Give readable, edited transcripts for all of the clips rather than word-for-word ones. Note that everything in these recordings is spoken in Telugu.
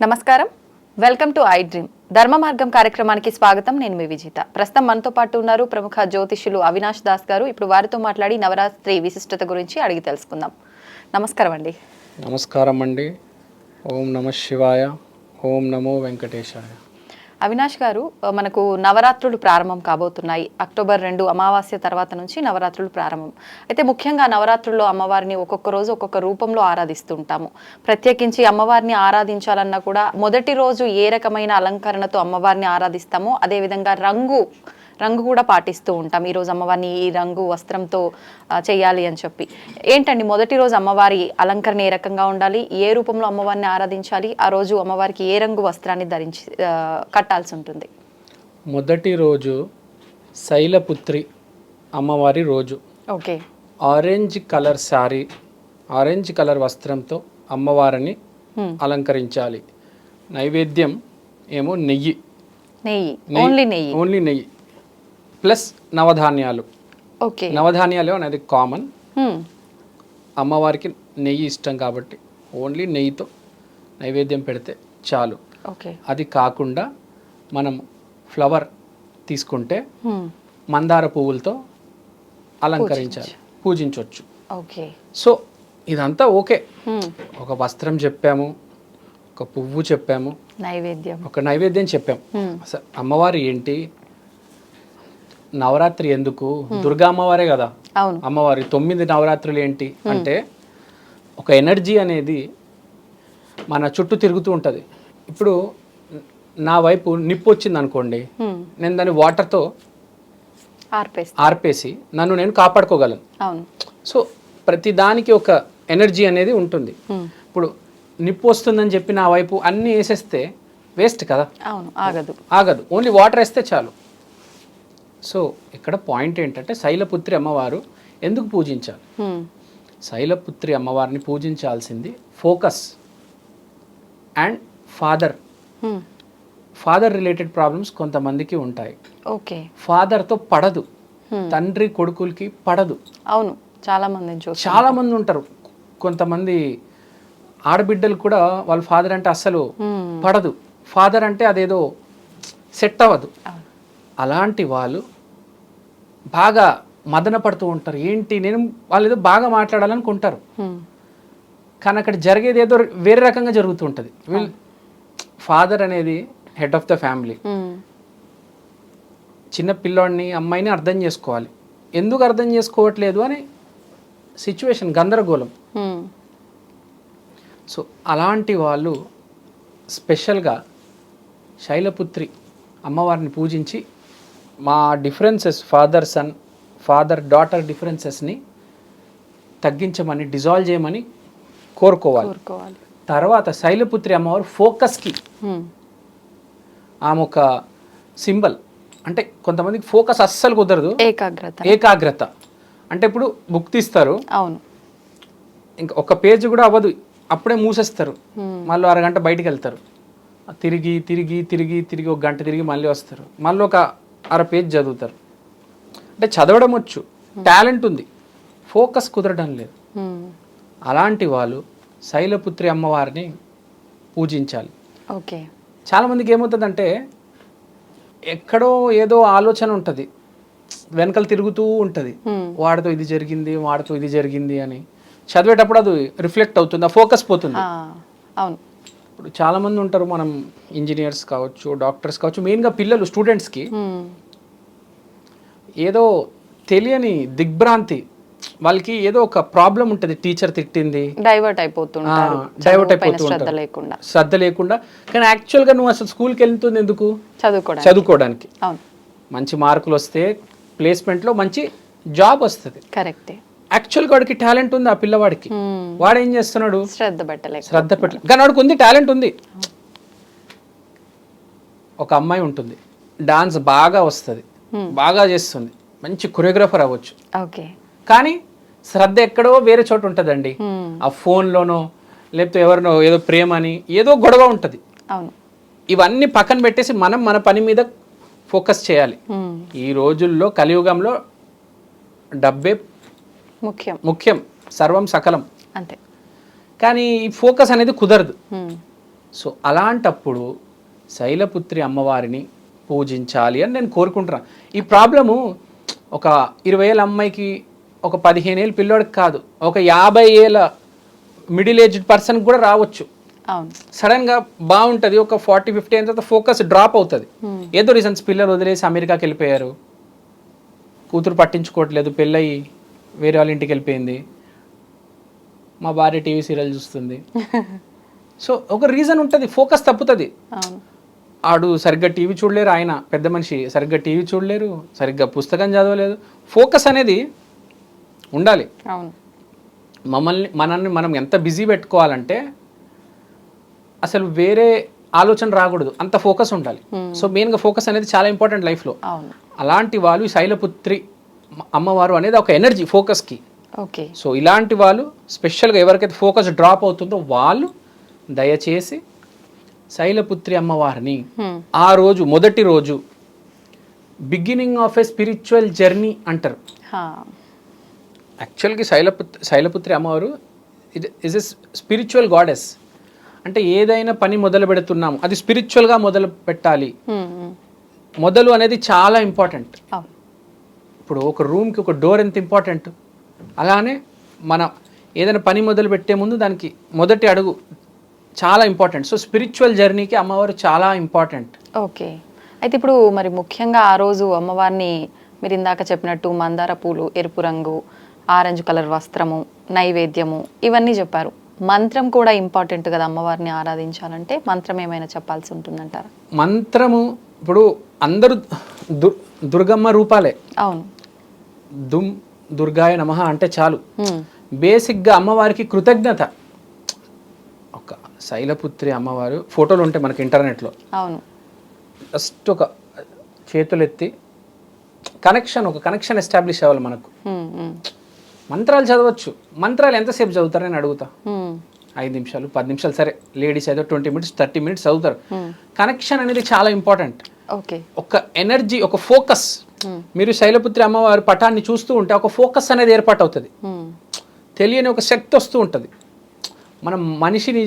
నమస్కారం, వెల్కమ్ టు ఐ డ్రీమ్. ధర్మ మార్గం కార్యక్రమానికి స్వాగతం. నేను మీ విజిత. ప్రస్తుతం మనతో పాటు ఉన్నారు ప్రముఖ జ్యోతిష్యులు అవినాష్ దాస్ గారు. ఇప్పుడు వారితో మాట్లాడి నవరాత్రి విశిష్టత గురించి అడిగి తెలుసుకుందాం. నమస్కారం అండి. నమస్కారం అండి. ఓం నమ శివాయ, ఓం నమో వెంకటేశాయ. అవినాష్ గారు, మనకు నవరాత్రులు ప్రారంభం కాబోతున్నాయి. అక్టోబర్ 2 అమావాస్య తర్వాత నుంచి నవరాత్రులు ప్రారంభం. అయితే ముఖ్యంగా నవరాత్రుల్లో అమ్మవారిని ఒక్కొక్క రోజు ఒక్కొక్క రూపంలో ఆరాధిస్తుంటాము. ప్రత్యేకించి అమ్మవారిని ఆరాధించాలన్నా కూడా మొదటి రోజు ఏ రకమైన అలంకరణతో అమ్మవారిని ఆరాధిస్తామో అదేవిధంగా రంగు కూడా పాటిస్తూ ఉంటాం. ఈరోజు అమ్మవారిని ఈ రంగు వస్త్రంతో చేయాలి అని చెప్పి. ఏంటండి మొదటి రోజు అమ్మవారి అలంకరణ ఏ రకంగా ఉండాలి, ఏ రూపంలో అమ్మవారిని ఆరాధించాలి, ఆ రోజు అమ్మవారికి ఏ రంగు వస్త్రాన్ని కట్టాల్సి ఉంటుంది? మొదటి రోజు శైలపుత్రి అమ్మవారి రోజు. Okay. Orange colour sari, orange colour వస్త్రంతో అమ్మవారిని అలంకరించాలి. నైవేద్యం ఏమో నెయ్యి, ఓన్లీ నెయ్యి ప్లస్ నవధాన్యాలు. ఓకే. నవధాన్యాలు అనేది కామన్. అమ్మవారికి నెయ్యి ఇష్టం కాబట్టి ఓన్లీ నెయ్యితో నైవేద్యం పెడితే చాలు. ఓకే. అది కాకుండా మనం ఫ్లవర్ తీసుకుంటే మందార పువ్వులతో అలంకరించాలి, పూజించవచ్చు. ఓకే. సో ఇదంతా ఓకే. ఒక వస్త్రం చెప్పాము, ఒక పువ్వు చెప్పాము, ఒక నైవేద్యం చెప్పాము. అసలు అమ్మవారు ఏంటి, నవరాత్రి ఎందుకు, దుర్గా అమ్మవారే కదా అమ్మవారి. 9 నవరాత్రులు ఏంటి అంటే ఒక ఎనర్జీ అనేది మన చుట్టూ తిరుగుతూ ఉంటుంది. ఇప్పుడు నా వైపు నిప్పు వచ్చింది అనుకోండి, నేను దాన్ని వాటర్తో ఆర్పేసి నన్ను నేను కాపాడుకోగలను. సో ప్రతి దానికి ఒక ఎనర్జీ అనేది ఉంటుంది. ఇప్పుడు నిప్పు వస్తుందని చెప్పి నా వైపు అన్నీ వేసేస్తే వేస్ట్ కదా, ఆగదు. ఓన్లీ వాటర్ వేస్తే చాలు. సో ఇక్కడ పాయింట్ ఏంటంటే శైలపుత్రి అమ్మవారు ఎందుకు పూజించాలి? శైలపుత్రి అమ్మవారిని పూజించాల్సింది focus and father related problems కొంతమందికి ఉంటాయి. ఓకే. ఫాదర్తో పడదు, తండ్రి కొడుకులకి పడదు. అవును, చాలా మంది ఉంటారు. కొంతమంది ఆడబిడ్డలు కూడా వాళ్ళ ఫాదర్ అంటే అస్సలు పడదు. ఫాదర్ అంటే అదేదో సెట్ అవ్వదు. అలాంటి వాళ్ళు బాగా మదన పడుతూ ఉంటారు. ఏంటి, నేను వాళ్ళు ఏదో బాగా మాట్లాడాలనుకుంటారు, కానీ అక్కడ జరిగేది ఏదో వేరే రకంగా జరుగుతూ ఉంటుంది. ఫాదర్ అనేది హెడ్ ఆఫ్ ద ఫ్యామిలీ. చిన్న పిల్లోడిని, అమ్మాయిని అర్థం చేసుకోవాలి. ఎందుకు అర్థం చేసుకోవట్లేదు అని సిచ్యువేషన్, గందరగోళం. సో అలాంటి వాళ్ళు స్పెషల్గా శైలపుత్రి అమ్మవారిని పూజించి మా differences, father son, father daughter డిఫరెన్సెస్ని తగ్గించమని, డిజాల్వ్ చేయమని కోరుకోవాలి. తర్వాత శైలపుత్రి అమ్మవారు ఫోకస్కి ఆమె ఒక సింబల్. అంటే కొంతమందికి ఫోకస్ అస్సలు కుదరదు, ఏకాగ్రత. అంటే ఇప్పుడు బుక్ తీస్తారు, ఇంకా ఒక పేజ్ కూడా అవ్వదు, అప్పుడే మూసేస్తారు. మళ్ళీ అరగంట బయటికి వెళ్తారు, తిరిగి తిరిగి తిరిగి తిరిగి ఒక గంట తిరిగి మళ్ళీ వస్తారు, మళ్ళీ ఒక అర పేజ్ చదువుతారు. అంటే చదవడం వచ్చు, టాలెంట్ ఉంది, ఫోకస్ కుదరడం లేదు. అలాంటి వాళ్ళు శైలపుత్రి అమ్మవారిని పూజించాలి. ఓకే. చాలామందికి ఏమవుతుందంటే ఎక్కడో ఏదో ఆలోచన ఉంటుంది, వెనకలు తిరుగుతూ ఉంటుంది, వాడితో ఇది జరిగింది, వాడితో ఇది జరిగింది అని. చదివేటప్పుడు అది రిఫ్లెక్ట్ అవుతుంది, ఆ ఫోకస్ పోతుంది. అవును. ఇప్పుడు చాలామంది ఉంటారు, మనం ఇంజనీర్స్ కావచ్చు, డాక్టర్స్ కావచ్చు, మెయిన్గా పిల్లలు, స్టూడెంట్స్కి ఏదో తెలియని దిగ్భ్రాంతి, వాళ్ళకి ఏదో ఒక ప్రాబ్లం ఉంటుంది, టీచర్ తిట్టింది, డైవర్ట్ అయిపోతుంటారు, శ్రద్ధ లేకుండా. కానీ యాక్చువల్గా నువ్వు అసలు స్కూల్కి వెళ్తుంది ఎందుకు? చదువుకోవడానికి. మంచి మార్కులు వస్తే ప్లేస్మెంట్లో మంచి జాబ్ వస్తుంది. కరెక్టే. యాక్చువల్గా వాడికి టాలెంట్ ఉంది, ఆ పిల్లవాడికి. వాడు ఏం చేస్తున్నాడు? శ్రద్ధ పెట్టలేదు. కానీ వాడికి ఉంది, టాలెంట్ ఉంది. ఒక అమ్మాయి ఉంటుంది, డాన్స్ బాగా వస్తుంది, బాగా చేస్తుంది, మంచి కొరియోగ్రాఫర్ అవ్వచ్చు. కానీ శ్రద్ధ ఎక్కడో వేరే చోట ఉంటుందండి. ఆ ఫోన్లోనో లేకపోతే ఎవరినో ఏదో ప్రేమ అని ఏదో గొడవ ఉంటుంది. ఇవన్నీ పక్కన పెట్టేసి మనం మన పని మీద ఫోకస్ చేయాలి. ఈ రోజుల్లో కలియుగంలో డబ్బే ముఖ్యం, సర్వం సకలం. అంతే. కానీ ఈ ఫోకస్ అనేది కుదరదు. సో అలాంటప్పుడు శైలపుత్రి అమ్మవారిని పూజించాలి అని నేను కోరుకుంటున్నాను. ఈ ప్రాబ్లము ఒక 20 ఏళ్ళ అమ్మాయికి, ఒక 15 ఏళ్ళ పిల్లోడికి కాదు, ఒక 50 ఏళ్ళ మిడిల్ ఏజ్డ్ పర్సన్కి కూడా రావచ్చు. అవును, సడన్గా బాగుంటుంది, ఒక 40-50 అయిన తర్వాత ఫోకస్ డ్రాప్ అవుతుంది. ఏదో రీజన్స్, పిల్లలు వదిలేసి అమెరికాకి వెళ్ళిపోయారు, కూతురు పట్టించుకోవట్లేదు, పెళ్ళయి వేరే వాళ్ళ ఇంటికి వెళ్ళిపోయింది, మా భార్య టీవీ సీరియల్ చూస్తుంది. సో ఒక రీజన్ ఉంటుంది, ఫోకస్ తప్పుతుంది. అవును, ఆడు సరిగ్గా టీవీ చూడలేరు, ఆయన పెద్ద మనిషి సరిగ్గా టీవీ చూడలేరు, సరిగ్గా పుస్తకం చదవలేదు. ఫోకస్ అనేది ఉండాలి. అవును, మనల్ని మనం ఎంత బిజీ పెట్టుకోవాలంటే అసలు వేరే ఆలోచన రాకూడదు, అంత ఫోకస్ ఉండాలి. సో మెయిన్గా ఫోకస్ అనేది చాలా ఇంపార్టెంట్ లైఫ్లో. అవును, అలాంటి వాళ్ళు ఈ శైలపుత్రి అమ్మవారు అనేది ఒక ఎనర్జీ ఫోకస్కి. ఓకే. సో ఇలాంటి వాళ్ళు స్పెషల్గా ఎవరికైతే ఫోకస్ డ్రాప్ అవుతుందో వాళ్ళు దయచేసి శైలపుత్రి అమ్మవారిని ఆ రోజు, మొదటి రోజు, beginning of a spiritual journey అంటారు. యాక్చువల్గా శైలపుత్రి అమ్మవారు ఇస్ ఎ స్పిరిచువల్ గాడెస్. అంటే ఏదైనా పని మొదలు పెడుతున్నాము అది స్పిరిచువల్గా మొదలు పెట్టాలి. మొదలు అనేది చాలా ఇంపార్టెంట్. ఇప్పుడు ఒక రూమ్కి ఒక డోర్ ఎంత ఇంపార్టెంట్, అలానే మనం ఏదైనా పని మొదలు పెట్టే ముందు దానికి మొదటి అడుగు చాలా ఇంపార్టెంట్. సో స్పిరిచువల్ జర్నీకి అమ్మవారు చాలా ఇంపార్టెంట్. ఓకే. అయితే ఇప్పుడు మరి ముఖ్యంగా ఆ రోజు అమ్మవారిని మీరు ఇందాక చెప్పినట్టు మందార పూలు, ఎరుపు రంగు, ఆరెంజ్ కలర్ వస్త్రము, నైవేద్యము ఇవన్నీ చెప్పారు. మంత్రం కూడా ఇంపార్టెంట్ కదా అమ్మవారిని ఆరాధించాలంటే. మంత్రం ఏమైనా చెప్పాల్సి ఉంటుందంటారా? మంత్రము ఇప్పుడు అందరూ దుర్గమ్మ రూపాలే. అవును, దుర్గాయ నమః అంటే చాలు. బేసిక్గా అమ్మవారికి కృతజ్ఞత. ఒక శైలపుత్రి అమ్మవారు ఫోటోలు ఉంటాయి మనకి ఇంటర్నెట్లో. అవును, జస్ట్ ఒక చేతులు ఎత్తి ఒక కనెక్షన్ ఎస్టాబ్లిష్ అవ్వాలి మనకు. మంత్రాలు చదవచ్చు. మంత్రాలు ఎంతసేపు చదువుతారని అడుగుతా. 5 నిమిషాలు, 10 నిమిషాలు, సరే లేడీస్ అయితే 20 minutes 30 minutes చదువుతారు. కనెక్షన్ అనేది చాలా ఇంపార్టెంట్. ఓకే. ఒక ఎనర్జీ, ఒక ఫోకస్. మీరు శైలపుత్రి అమ్మవారి పటాన్ని చూస్తూ ఉంటే ఒక ఫోకస్ అనేది ఏర్పాటు అవుతుంది. తెలియని ఒక శక్తి వస్తూ ఉంటుంది. మనం మనిషిని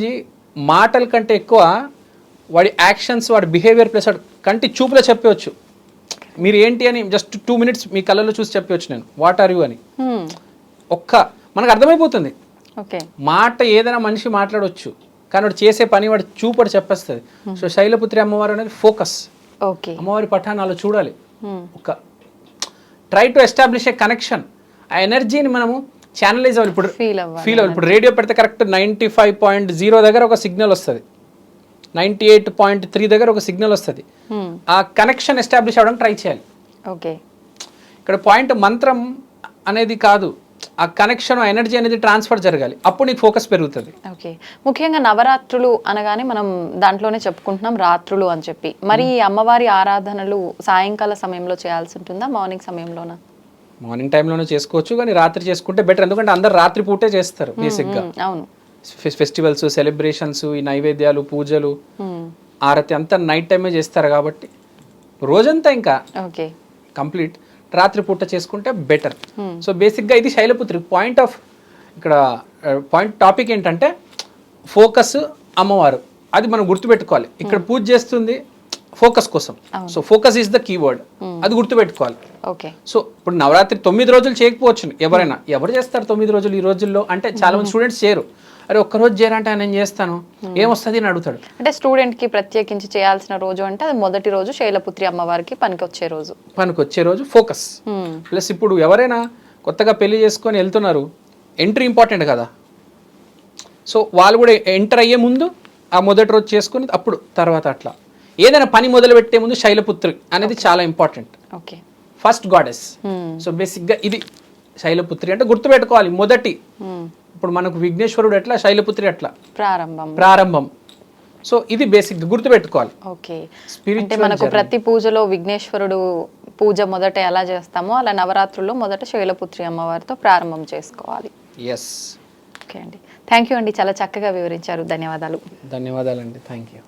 మాటల కంటే ఎక్కువ వాడి యాక్షన్స్, వాడి బిహేవియర్ ప్లస్ వాడి కంటి చూపులో చెప్పవచ్చు. మీరు ఏంటి అని జస్ట్ 2 minutes మీ కళ్ళలో చూసి చెప్పవచ్చు నేను వాట్ ఆర్ యూ అని. మనకు అర్థమైపోతుంది. ఓకే. మాట ఏదైనా మనిషి మాట్లాడవచ్చు, కానీ వాడు చేసే పని వాడు చూపడు చెప్పేస్తుంది. సో శైలపుత్రి అమ్మవారు అనేది ఫోకస్. ఓకే. అమ్మవారి పఠాన్ని అలా చూడాలి. ఒక try to establish A connection. ఆ ఎనర్జీని మనము ఛానలైజ్ అవ్వాలి. ఇప్పుడు ఫీల్ అవ్వాలి. ఇప్పుడు రేడియో పెడితే కరెక్ట్ 95.0 దగ్గర ఒక సిగ్నల్ వస్తుంది, 98.3 దగ్గర ఒక సిగ్నల్ వస్తుంది. ఆ కనెక్షన్ ఎస్టాబ్లిష్ అవ్వడానికి ట్రై చేయాలి. ఓకే. ఇక్కడ పాయింట్ మంత్రం అనేది కాదు, ఆ కనెక్షన్, ఎనర్జీ అనేది ట్రాన్స్ఫర్ జరగాలి. అప్పుడు నీకు ఫోకస్ పెరుగుతుంది. ఓకే. ముఖ్యంగా నవరాత్రులు అనగానే మనం దాంట్లోనే చెప్పుకుంటున్నాం రాత్రులు అని చెప్పి. మరి అమ్మవారి ఆరాధనలు సాయంకాల సమయంలో చేయాల్సి ఉంటుందా, మార్నింగ్ సమయంలోనా? మార్నింగ్ టైంలోనే చేసుకోవచ్చు, కానీ రాత్రి చేసుకుంటే బెటర్. ఎందుకంటే అందరు రాత్రి పూటే చేస్తారు బేసిక్గా. అవును. ఫెస్టివల్స్, సెలబ్రేషన్స్, ఈ నైవేద్యాలు, పూజలు, ఆరతి అంతా నైట్ టైమే చేస్తారు కాబట్టి రోజంతా ఇంకా కంప్లీట్ రాత్రి పూట చేసుకుంటే బెటర్. సో బేసిక్గా ఇది శైలపుత్రి ఇక్కడ టాపిక్ ఏంటంటే ఫోకస్ అమ్మవారు. అది మనం గుర్తుపెట్టుకోవాలి. ఇక్కడ పూజ చేస్తుంది ఫోకస్ కోసం. So focus is the keyword, అది గుర్తుపెట్టుకోవాలి. ఓకే. సో ఇప్పుడు నవరాత్రి 9 రోజులు చేయకపోవచ్చు ఎవరైనా. ఎవరు చేస్తారు 9 రోజులు ఈ రోజుల్లో అంటే చాలా మంది స్టూడెంట్స్ చేయరు. అరే ఒక్కరోజు చేయాలంటే నేను చేస్తాను, ఏమొస్తుంది అని అడుగుతాడు. అంటే స్టూడెంట్కి ప్రత్యేకించి చేయాల్సిన రోజు అంటే అది మొదటి రోజు శైలపుత్రి అమ్మవారికి పనికొచ్చే రోజు ఫోకస్. ప్లస్ ఇప్పుడు ఎవరైనా కొత్తగా పెళ్లి చేసుకొని వెళ్తున్నారు, ఎంట్రీ ఇంపార్టెంట్ కదా. సో వాళ్ళు కూడా ఎంటర్ అయ్యే ముందు ఆ మొదటి రోజు చేసుకుని అప్పుడు తర్వాత అట్లా ఏదైనా పని మొదలు పెట్టే ముందు శైలపుత్రి అనేది చాలా important. Okay. First goddess. So బేసిక్గా ఇది శైలపుత్రి అంటే గుర్తుపెట్టుకోవాలి. మొదటి ఇప్పుడు మనకు విఘ్నేశ్వరుడు ఎట్లా, శైలపుత్రి ఎట్లా ప్రారంభం. సో ఇది బేసిక్ గుర్తుపెట్టుకోవాలి. ఓకే. అంటే మనకు ప్రతి పూజలో విఘ్నేశ్వరుడు పూజ మొదట ఎలా చేస్తామో అలా నవరాత్రుల్లో మొదట శైలపుత్రి అమ్మవారితో ప్రారంభం చేసుకోవాలి. ఎస్. ఓకే అండి, థ్యాంక్ యూ అండి, చాలా చక్కగా వివరించారు. ధన్యవాదాలు. ధన్యవాదాలండి. Thank you.